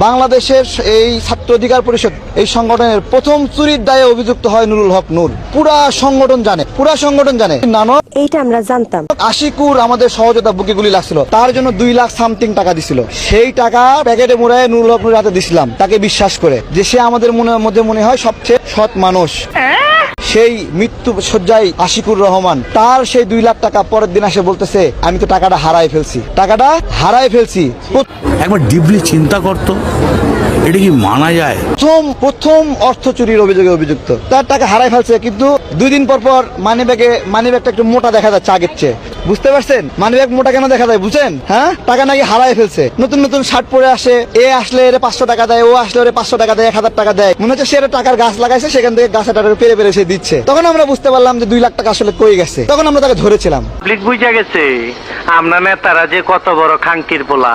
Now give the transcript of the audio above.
বাংলাদেশের এই ছাত্র অধিকার পরিষদ এই সংগঠনের প্রথম চুরির দায়ে অভিযুক্ত হয় নুরুল হক নূর। পুরা সংগঠন জানে নানক এইটা আমরা জানতাম। আশিকুর আমাদের সহযোদ্ধা বুকে গুলি লাগছিল, তার জন্য 2 লাখ সামথিং টাকা দিছিল। সেই টাকা প্যাকেটে মুড়ায় নুরুল হক নূরের হাতে দিছিলাম, তাকে বিশ্বাস করে যে সে আমাদের মধ্যে মনে হয় সবচেয়ে সৎ মানুষ। সেই মৃত্যু শয্যায় আশিকুর রহমান, তার সেই 2 লাখ টাকা পরের দিন এসে বলতেছে আমি তো টাকাটা হারাই ফেলছি। একবার ডিপলি চিন্তা করতো, এটা কি মানা যায়? প্রথম অর্থ চুরির অভিযোগে অভিযুক্ত, তার টাকা হারাই ফেলছে, কিন্তু 2 দিন পর মানিব্যাগটা একটু মোটা দেখা যাচ্ছে আগের চেয়ে। বুঝতে পারছেন মানিব্যাগ মোটা কেন দেখা যায়? বুঝেন? হ্যাঁ, টাকা নাকি হারাই ফেলছে। নতুন শার্ট পরে আসে, এ আসলে এর 500 টাকা দেয়, ও আসলে ওরে 500 টাকা দেয়, 1000 টাকা দেয়। মনে হচ্ছে সে টাকার গাছ লাগাইছে, সেখান থেকে গাছের টাকা পেরে সে দিচ্ছে। তখন আমরা বুঝতে পারলাম যে 2 লাখ টাকা আসলে কই গেছে। তখন আমরা তাকে ধরেছিলাম। পাবলিক বুঝা গেছে আমরা নেতারা যে কত বড় খাঙ্কির পোলা।